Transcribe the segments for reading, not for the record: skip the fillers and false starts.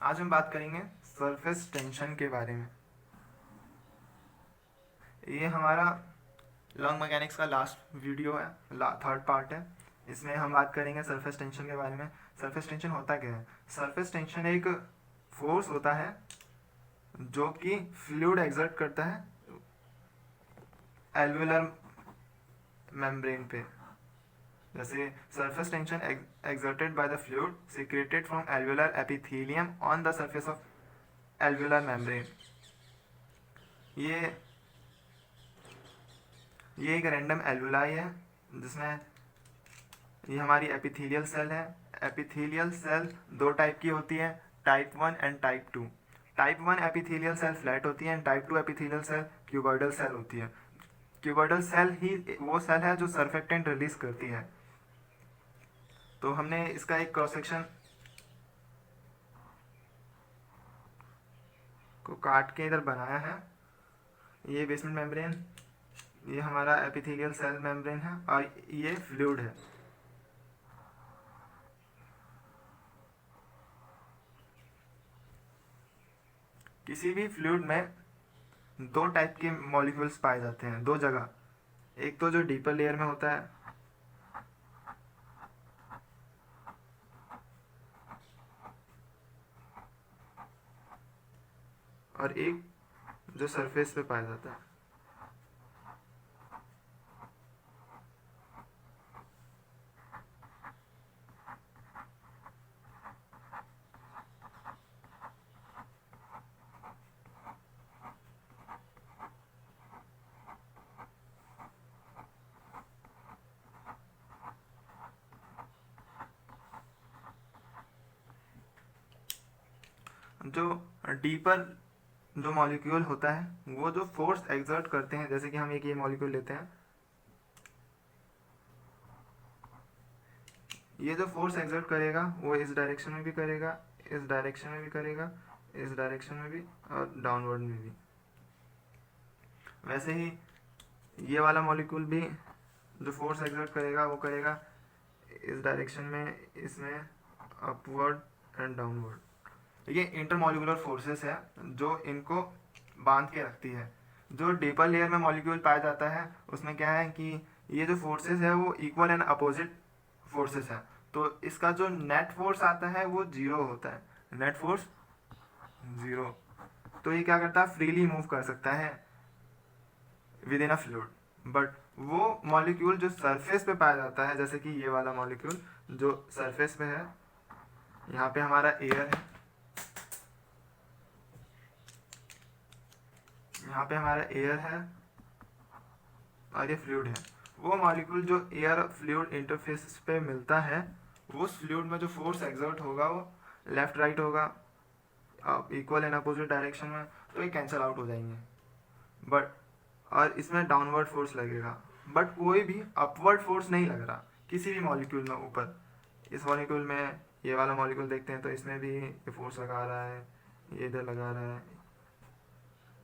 आज हम बात करेंगे सरफेस टेंशन के बारे में। ये हमारा लॉन्ग मैकेनिक्स का लास्ट वीडियो है, थर्ड पार्ट है। इसमें हम बात करेंगे सरफेस टेंशन के बारे में। सरफेस टेंशन होता क्या है? सरफेस टेंशन एक फोर्स होता है जो कि फ्लूइड एक्सर्ट करता है एल्वेलर मेम्ब्रेन पे। जैसे surface tension exerted by the fluid secreted from alveolar epithelium on the surface of alveolar membrane। ये ये एक रैंडम एल्वुलाई है जिसमें ये हमारी एपिथेलियल सेल है। एपिथेलियल सेल दो टाइप की होती है, type 1 and type 2। Type 1 epithelial cell flat होती है and type 2 epithelial cell cuboidal cell होती है। क्यूबॉइडल सेल ही वो सेल है जो सर्फेक्टेंट रिलीज करती है। तो हमने इसका एक क्रॉस सेक्शन को काट के इधर बनाया है। ये बेसमेंट मेम्ब्रेन, ये हमारा एपिथेलियल सेल मेम्ब्रेन है और ये फ्लूइड है। किसी भी फ्लूइड में दो टाइप के मॉलिक्यूल्स पाए जाते हैं, दो जगह। एक तो जो डीपर लेयर में होता है और एक जो सरफेस पे पाया जाता है। जो डीपर जो मॉलिक्यूल होता है वो जो फोर्स एक्सर्ट करते हैं, जैसे कि हम एक ये मॉलिक्यूल लेते हैं, ये जो फोर्स एक्सर्ट करेगा वो इस डायरेक्शन में भी करेगा, इस डायरेक्शन में भी करेगा, इस डायरेक्शन में भी और डाउनवर्ड में भी। वैसे ही ये वाला मॉलिक्यूल भी जो फोर्स एक्सर्ट करेगा वो करेगा इस डायरेक्शन में, इसमें अपवर्ड एंड डाउनवर्ड। ये इंटरमॉलिकुलर फोर्सेस है जो इनको बांध के रखती है। जो डीपर लेयर में मॉलिक्यूल पाया जाता है उसमें क्या है कि ये जो फोर्सेस है वो इक्वल एंड अपोजिट फोर्सेस है। तो इसका जो नेट फोर्स आता है वो जीरो होता है, नेट फोर्स जीरो। तो ये क्या करता है, फ्रीली मूव कर सकता है with in a fluid. But वो मॉलिक्यूल जो सरफेस पे पाया जाता है, जैसे कि ये वाला मॉलिक्यूल जो सरफेस पे है, यहाँ पे हमारा एयर है, यहाँ पे हमारा एयर है और ये फ्लूइड है। वो मॉलिक्यूल जो एयर फ्लूइड इंटरफेस पे मिलता है, वो फ्लूइड में जो फोर्स एक्सर्ट होगा वो लेफ्ट राइट होगा, इक्वल एंड अपोजिट डायरेक्शन में, तो ये कैंसिल आउट हो जाएंगे। बट और इसमें डाउनवर्ड फोर्स लगेगा, बट कोई भी अपवर्ड फोर्स नहीं लग रहा किसी भी मॉलिक्यूल में ऊपर। इस मॉलिक्यूल में ये वाला मॉलिक्यूल देखते हैं तो इसमें भी ये फोर्स लगा रहा है, ये इधर लगा रहा है।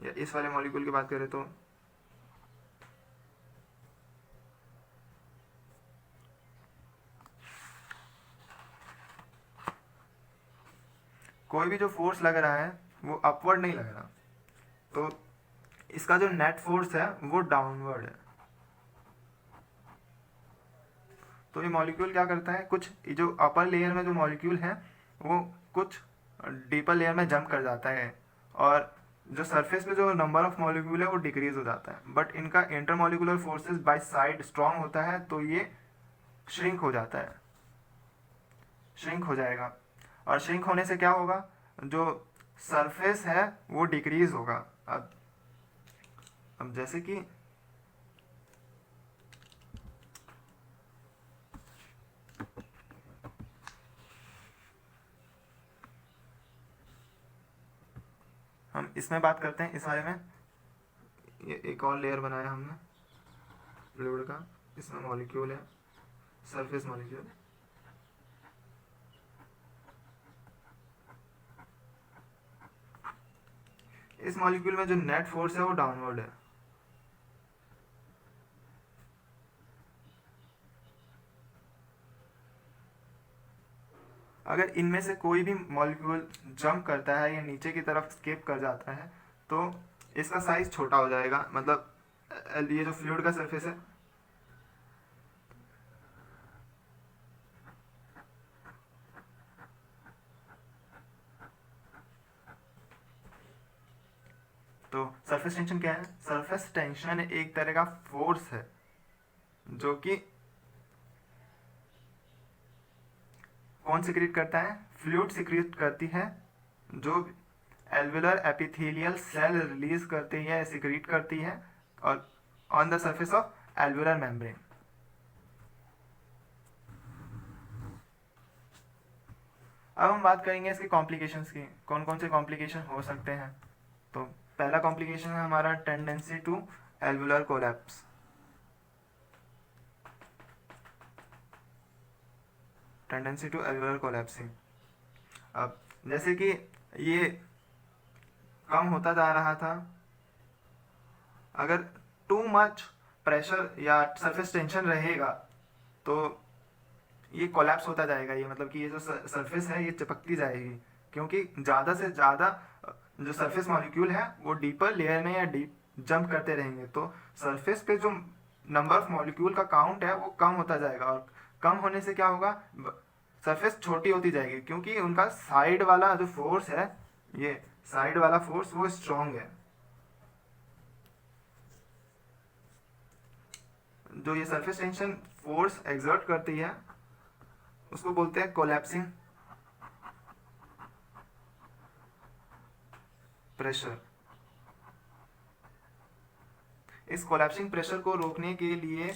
या इस वाले मॉलिक्यूल की बात करें तो कोई भी जो फोर्स लग रहा है वो अपवर्ड नहीं लग रहा, तो इसका जो नेट फोर्स है वो डाउनवर्ड है। तो ये मॉलिक्यूल क्या करता है, कुछ जो अपर लेयर में जो मॉलिक्यूल है वो कुछ डीपर लेयर में जंप कर जाता है और जो सरफेस पे जो नंबर ऑफ मॉलिक्यूल है वो डिक्रीज हो जाता है। बट इनका intermolecular forces by side strong होता है तो ये श्रिंक हो जाता है, श्रिंक हो जाएगा। और श्रिंक होने से क्या होगा, जो सरफेस है वो डिक्रीज होगा। अब जैसे कि हम इसमें बात करते हैं इस बारे में। ये एक और लेयर बनाया हमने फ्लूइड का, इसमें मॉलिक्यूल है, सरफेस मॉलिक्यूल। इस मॉलिक्यूल में जो नेट फोर्स है वो डाउनवर्ड है। अगर इनमें से कोई भी मॉलिक्यूल जंप करता है या नीचे की तरफ स्केप कर जाता है तो इसका साइज छोटा हो जाएगा, मतलब ये जो फ्लूइड का सरफेस है तो सरफेस टेंशन क्या है? सरफेस टेंशन एक तरह का फोर्स है जो कि कौन सिक्रीट करता है? फ्लूइड सिक्रीट करती है, जो एल्वेलर एपिथेलियल सेल रिलीज करती है, सिक्रीट करती है और on the surface of alveolar membrane. अब हम बात करेंगे इसके कॉम्प्लिकेशंस की, कौन कौन से कॉम्प्लिकेशन हो सकते हैं। तो पहला कॉम्प्लिकेशन है हमारा tendency to alveolar collapse. Tendency to alveolar collapsing. अब जैसे कि ये कम होता जा रहा था, अगर टू मच प्रेशर या सरफेस टेंशन रहेगा तो ये कोलैप्स होता जाएगा। ये मतलब कि ये जो सरफेस है ये चिपकती जाएगी, क्योंकि ज़्यादा से ज़्यादा जो सरफेस मॉलिक्यूल है वो डीपर लेयर में या डीप जंप करते रहेंगे, तो सरफेस पे जो नंबर ऑफ मॉलिक्यूल का काउंट है वो कम होता जाएगा, और कम होने से क्या होगा? सरफेस छोटी होती जाएगी, क्योंकि उनका साइड वाला जो फोर्स है, ये साइड वाला फोर्स वो स्ट्रॉन्ग है। जो ये सरफेस टेंशन फोर्स एक्सर्ट करती है उसको बोलते हैं कोलैप्सिंग प्रेशर। इस कोलैप्सिंग प्रेशर को रोकने के लिए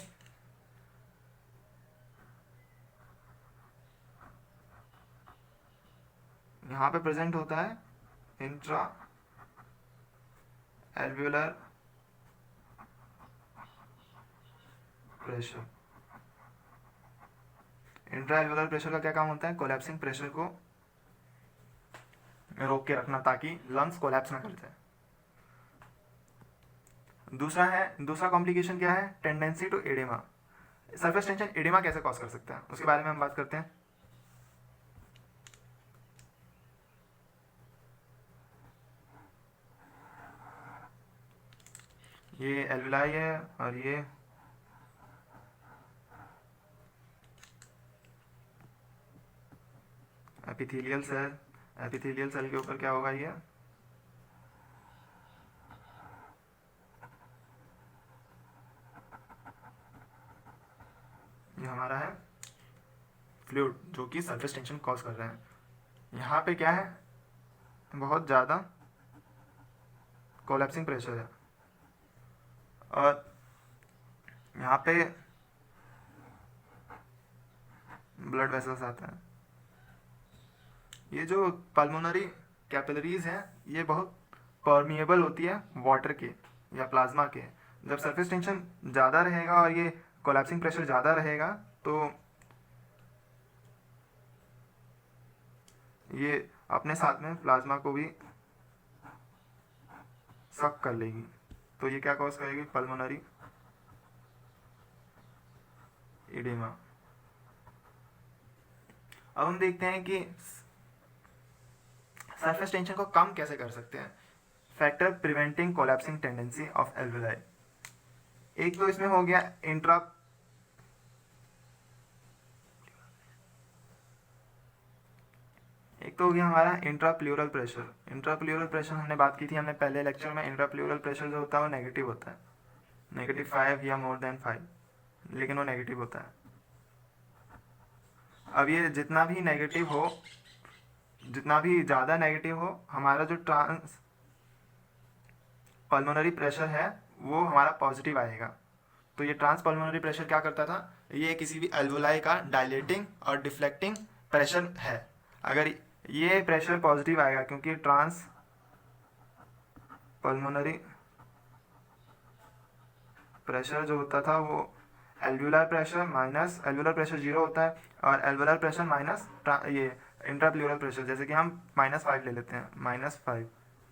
यहां पे प्रेजेंट होता है intra alveolar pressure. Intra alveolar pressure का क्या काम होता है? कोलैप्सिंग प्रेशर को रोक के रखना ताकि लंग्स कोलैप्स ना कर जाए। दूसरा कॉम्प्लिकेशन क्या है? Tendency to edema. Surface tension edema कैसे कॉज कर सकता है उसके बारे में हम बात करते हैं। ये एल्वेलाई है और ये एपिथेलियल सेल। एपिथेलियल सेल के ऊपर क्या होगा? ये हमारा है फ्लूइड जो कि सरफेस टेंशन कॉज कर रहे हैं। यहाँ पे क्या है? बहुत ज़्यादा कोलैप्सिंग प्रेशर है, और यहाँ पे ब्लड वेसल्स आता है। ये जो पल्मोनरी कैपिलरीज हैं ये बहुत परमिएबल होती है वाटर के या प्लाज्मा के। जब सरफेस टेंशन ज़्यादा रहेगा और ये कोलैप्सिंग प्रेशर ज़्यादा रहेगा तो ये अपने साथ में प्लाज्मा को भी सक कर लेगी, तो ये क्या कॉज करेगी? Pulmonary oedema. अब हम देखते हैं कि सरफेस टेंशन को कम कैसे कर सकते हैं। Factor preventing collapsing tendency of alveoli. एक तो इसमें हो गया हमारा इंट्राप्लूरल प्रेशर। इंट्राप्लूरल प्रेशर हमने बात की थी हमने पहले लेक्चर में। इंट्राप्लूरल प्रेशर जो होता है वो नेगेटिव होता है, -5 या मोर देन 5, लेकिन वो नेगेटिव होता है। अब ये जितना भी ज़्यादा नेगेटिव हो, हमारा जो ट्रांस पल्मोनरी प्रेशर है वो हमारा पॉजिटिव आएगा। तो ये ट्रांस पल्मोनरी प्रेशर क्या करता था? ये किसी भी एल्वोलाई का डायलेटिंग और डिफ्लेक्टिंग प्रेशर है। अगर ये प्रेशर पॉजिटिव आएगा, क्योंकि ट्रांस पल्मोनरी प्रेशर जो होता था वो alveolar pressure minus alveolar pressure 0 होता है, और एल्वुलर प्रेशर माइनस ये इंट्राप्लूरल प्रेशर, जैसे कि हम -5 ले लेते हैं, -5,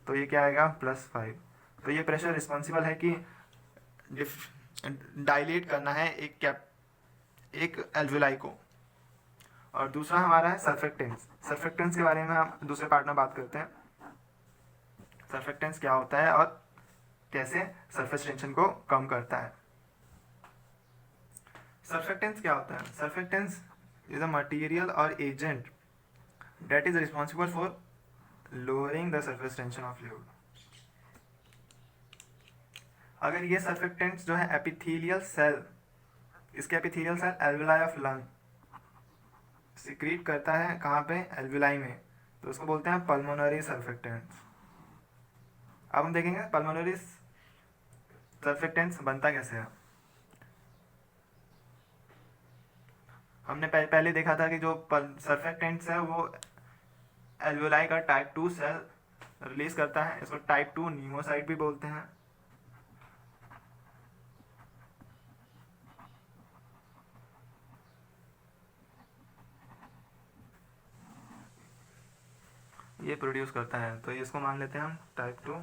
तो ये क्या आएगा? +5। तो ये प्रेशर रिस्पॉन्सिबल है कि डायलेट करना है एक एल्वुलाई को, और दूसरा हमारा है सर्फेक्टेंस। सर्फेक्टेंस के बारे में हम दूसरे पार्ट में बात करते हैं, सर्फेक्टेंस क्या होता है और कैसे सरफेस टेंशन को कम करता है। सर्फेक्टेंस क्या होता है? सर्फेक्टेंस इज अ मटेरियल और agent that is responsible for lowering the surface tension of fluid. अगर ये सर्फेक्टेंट्स जो है एपिथेलियल सेल, इसके epithelial cell alveoli of lung secrete करता है, कहाँ पे? एल्वेलाई में, तो उसको बोलते हैं पल्मोनरी सर्फेक्टेंट्स। अब हम देखेंगे पल्मोनरी सर्फेक्टेंट्स बनता कैसे है। हमने पहले देखा था कि जो सर्फेक्टेंट्स है वो एल्वेलाई का टाइप 2 सेल रिलीज करता है, इसको टाइप 2 न्यूमोसाइट भी बोलते हैं। ये प्रोड्यूस करता है, तो इसको मान लेते हैं हम टाइप 2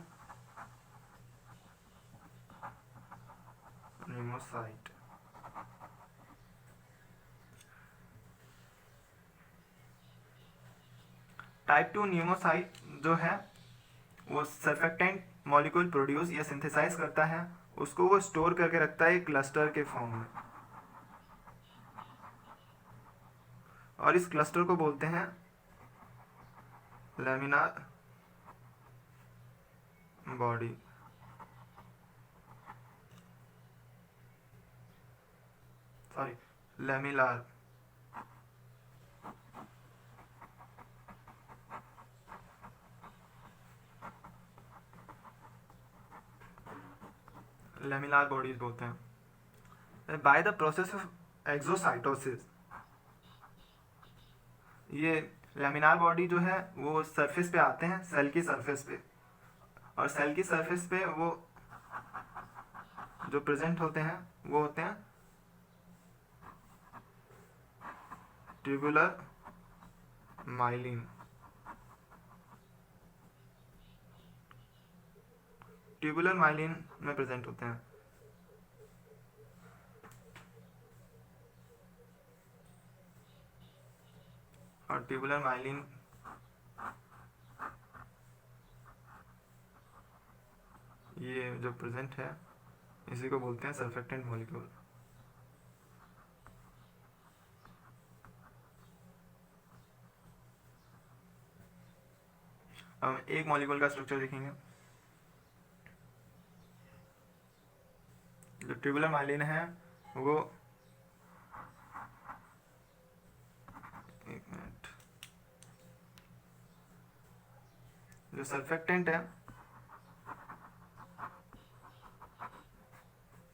न्यूमोसाइट। टाइप 2 न्यूमोसाइट जो है वो सर्फेक्टेंट मॉलिक्यूल प्रोड्यूस या सिंथेसाइज करता है, उसको वो स्टोर करके रखता है क्लस्टर के फॉर्म में, और इस क्लस्टर को बोलते हैं laminar body. Sorry, laminar laminar bodies बोलते हैं। By the process of exocytosis, ये लैमिनार बॉडी जो है वो सरफेस पे आते हैं, सेल की सरफेस पे, और सेल की सरफेस पे वो जो प्रेजेंट होते हैं वो होते हैं ट्यूबुलर माइलिन। ट्यूबुलर माइलिन में प्रेजेंट होते हैं। और ट्यूबुलर माइलिन ये जो प्रेजेंट है इसी को बोलते हैं सर्फेक्टेंट मॉलिक्यूल। अब एक मॉलिक्यूल का स्ट्रक्चर देखेंगे। जो ट्यूबुलर माइलिन है वो, एक मिनट, जो सर्फेक्टेंट है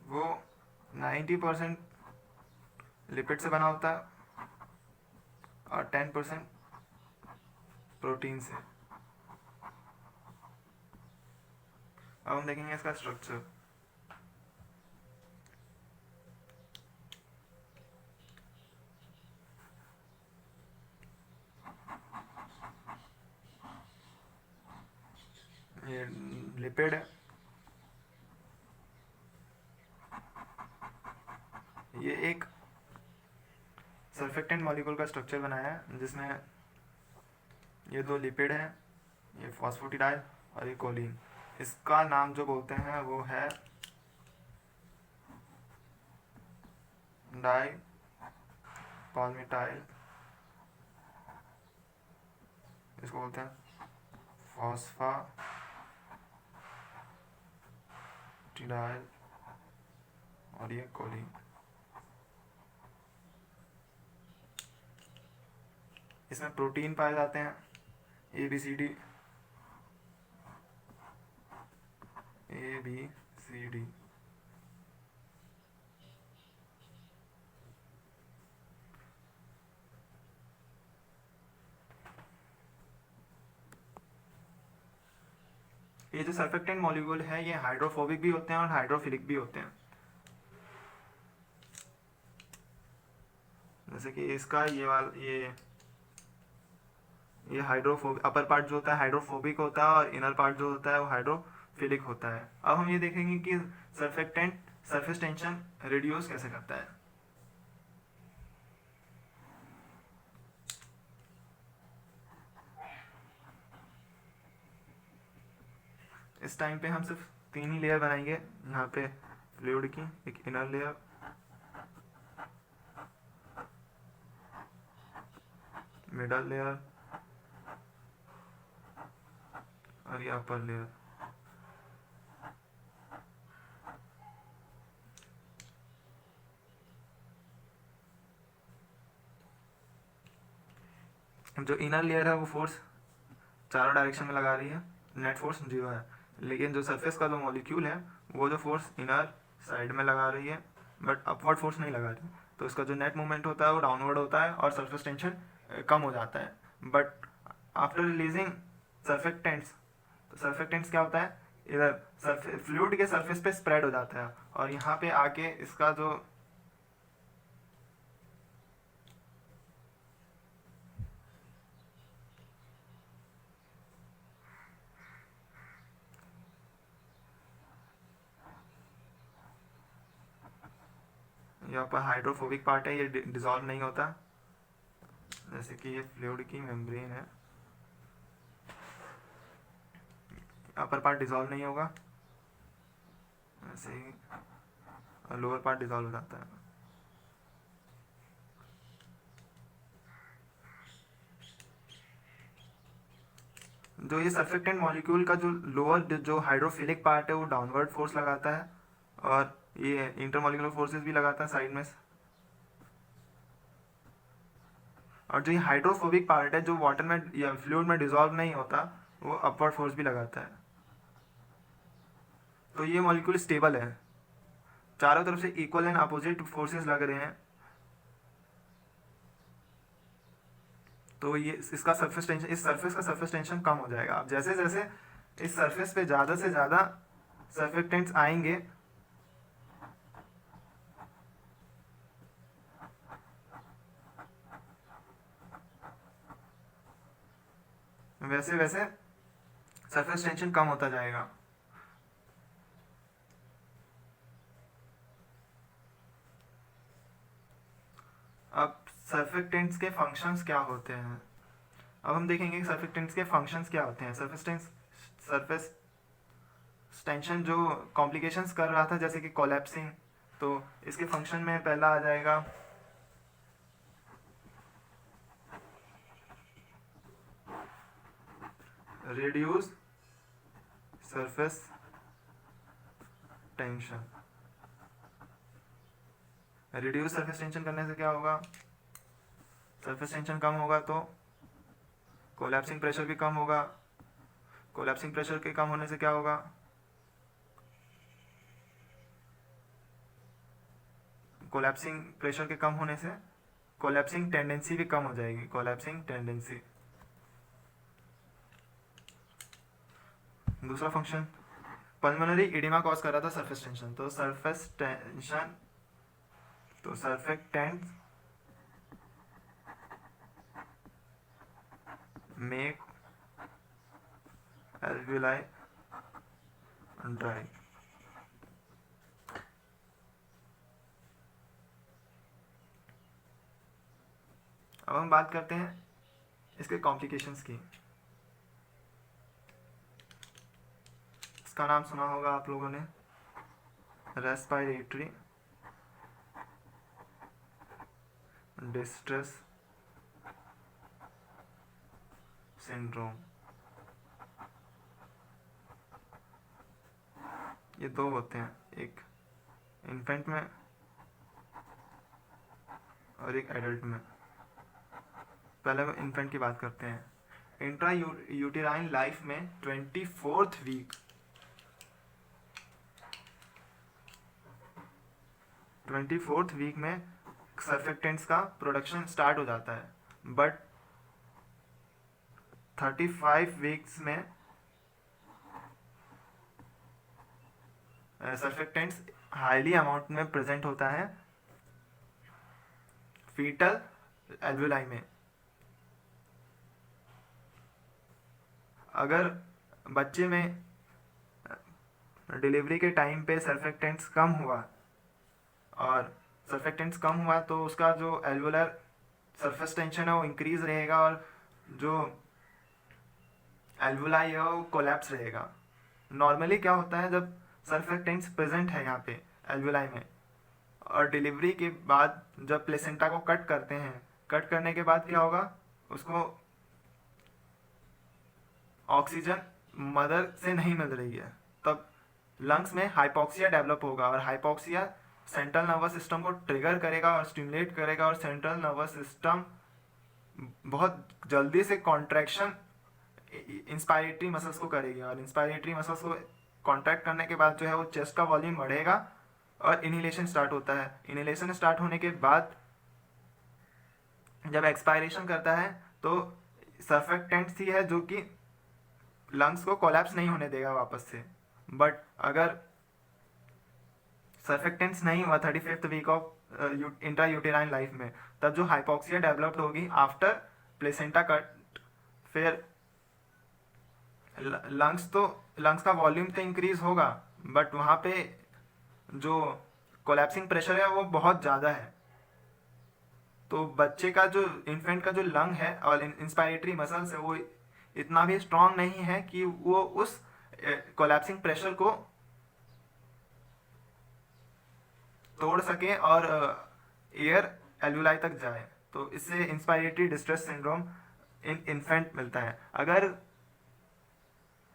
वो 90% लिपिड से बना होता है और 10% प्रोटीन से। अब हम देखेंगे इसका स्ट्रक्चर। ये लिपिड है, ये एक सर्फेक्टेंट मॉलिक्यूल का स्ट्रक्चर बनाया है जिसमें ये दो लिपिड हैं, ये फॉस्फेटिडाइल और ये कोलिन। इसका नाम जो बोलते हैं वो है डाई पाल्मिटाइल, इसको बोलते हैं फॉस्फेटिडाइल और ये कोलिन। इसमें प्रोटीन पाए जाते हैं ABCD, ये जो सर्फेक्टेंट मॉलिक्यूल है ये हाइड्रोफोबिक भी होते हैं और हाइड्रोफिलिक भी होते हैं। जैसे कि इसका ये हाइड्रोफोबिक, अपर पार्ट जो होता है हाइड्रोफोबिक होता है और इनर पार्ट जो होता है वो हाइड्रोफिलिक होता है। अब हम ये देखेंगे कि सर्फेक्टेंट सरफेस टेंशन रिड्यूस कैसे करता है। इस टाइम पे हम सिर्फ 3 ही लेयर बनाएंगे यहाँ पे फ्लूइड की, एक इनर लेयर, मिडल लेयर और ये अपर लेयर। जो इनर लेयर है वो फोर्स चारों डायरेक्शन में लगा रही है, नेट फोर्स 0 है, लेकिन जो सरफेस का जो मॉलिक्यूल है वो जो फोर्स इनर साइड में लगा रही है बट अपवर्ड फोर्स नहीं लगा रही, तो इसका जो नेट मूवमेंट होता है वो डाउनवर्ड होता है और सरफेस टेंशन कम हो जाता है। बट आफ्टर रिलीजिंग सर्फेक्टेंट्स, तो सर्फेक्टेंट्स क्या होता है, इधर फ्लूइड के सरफेस पे स्प्रेड हो जाता है और यहाँ पे आके इसका जो यहाँ पर हाइड्रोफोबिक पार्ट है ये डिसॉल्व नहीं होता, जैसे कि ये फ्लूइड की मेम्ब्रेन है, अपर पार्ट डिसॉल्व नहीं होगा, ऐसे ही लोअर पार्ट डिसॉल्व हो जाता है। जो ये सर्फेक्टेंट मॉलिक्यूल का जो लोअर जो हाइड्रोफिलिक पार्ट है वो डाउनवर्ड फोर्स लगाता है और ये इंटरमॉलिक्यूलर फोर्सेस भी लगाता है साइड में, और जो ये हाइड्रोफोबिक पार्ट है जो वाटर में या फ्लूइड में डिसॉल्व नहीं होता वो अपवर्ड फोर्स भी लगाता है। तो ये मॉलिक्यूल स्टेबल है, चारों तरफ से इक्वल एंड अपोजिट फोर्सेस लग रहे हैं, तो ये इसका सरफेस टेंशन, इस सरफेस का सरफेस टेंशन कम हो जाएगा। अब जैसे जैसे इस सरफेस पे ज़्यादा से ज़्यादा सर्फेक्टेंट्स आएंगे वैसे वैसे सरफेस टेंशन कम होता जाएगा। अब सर्फेक्टेंट्स के फंक्शंस क्या होते हैं, अब हम देखेंगे कि सर्फेक्टेंट्स के फंक्शंस क्या होते हैं। सरफेस टेंशन जो कॉम्प्लिकेशंस कर रहा था जैसे कि कोलैप्सिंग, तो इसके फंक्शन में पहला आ जाएगा reduce surface tension. Reduce surface tension करने से क्या होगा, सरफेस टेंशन कम होगा तो कोलैप्सिंग प्रेशर भी कम होगा, कोलैप्सिंग प्रेशर के कम होने से क्या होगा, कोलैप्सिंग प्रेशर के कम होने से कोलैप्सिंग टेंडेंसी भी कम हो जाएगी, कोलैप्सिंग टेंडेंसी। दूसरा फंक्शन पल्मोनरी एडिमा कॉज कर रहा था सरफेस टेंशन, तो सरफेस टेंशन, तो सर्फेक्टेंट मेक एल्वियोलाई ड्राई। अब हम बात करते हैं इसके कॉम्प्लिकेशंस की। इसका नाम सुना होगा आप लोगों ने, रेस्पिरेटरी डिस्ट्रेस सिंड्रोम। ये दो होते हैं, एक इन्फेंट में और एक एडल्ट में। पहले हम इन्फेंट की बात करते हैं। इंट्रा यूटेराइन लाइफ में 24th वीक 24th वीक में सर्फेक्टेंट्स का प्रोडक्शन स्टार्ट हो जाता है, बट 35 वीक्स में सर्फेक्टेंट्स हाईली अमाउंट में प्रेजेंट होता है फीटल एल्वियोलाई में। अगर बच्चे में डिलीवरी के टाइम पे सर्फेक्टेंट्स कम हुआ और सर्फेक्टेंट्स कम हुआ तो उसका जो एल्वुलर सरफेस टेंशन है वो इंक्रीज रहेगा और जो एल्वुलाई है वो कोलैप्स रहेगा। नॉर्मली क्या होता है जब सर्फेक्टेंट्स प्रेजेंट है यहाँ पे एल्वुलाई में, और डिलीवरी के बाद जब प्लेसेंटा को कट करते हैं, कट करने के बाद क्या होगा, उसको ऑक्सीजन मदर से नहीं मिल रही है, तब लंग्स में हाइपोक्सिया डेवलप होगा, और हाइपोक्सिया सेंट्रल नर्वस सिस्टम को ट्रिगर करेगा और स्टिमुलेट करेगा, और सेंट्रल नर्वस सिस्टम बहुत जल्दी से कॉन्ट्रैक्शन इंस्पायरेटरी मसल्स को करेगी, और इंस्पायरेटरी मसल्स को कॉन्ट्रैक्ट करने के बाद जो है वो चेस्ट का वॉल्यूम बढ़ेगा और इनहेलेशन स्टार्ट होता है। इनहेलेशन स्टार्ट होने के बाद जब एक्सपायरेशन करता है तो सर्फेक्टेंट्स ही है जो कि लंग्स को कोलैप्स नहीं होने देगा वापस से। बट अगर सर्फेक्टेंट्स नहीं हुआ 35th week of intra uterine life में, तब जो हाइपोक्सिया डेवलप्ड होगी आफ्टर प्लेसेंटा कट, फिर लंग्स का वॉल्यूम तो इंक्रीज होगा, बट वहाँ पे जो कोलैप्सिंग प्रेशर है वो बहुत ज़्यादा है। तो बच्चे का जो इन्फेंट का जो लंग है और इंस्पायरेटरी मसल्स है वो इतना भी स्ट्रांग नहीं है कि वो उस कोलैप्सिंग प्रेशर को तोड़ सके और एयर एल्वुलाई तक जाए, तो इससे इंस्पायरेटरी डिस्ट्रेस सिंड्रोम इन इन्फेंट मिलता है। अगर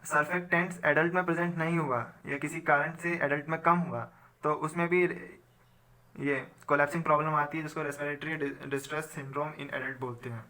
सर्फेक्टेंट्स एडल्ट में प्रेजेंट नहीं हुआ या किसी कारण से एडल्ट में कम हुआ, तो उसमें भी ये कोलैप्सिंग प्रॉब्लम आती है, जिसको respiratory distress syndrome in adult बोलते हैं।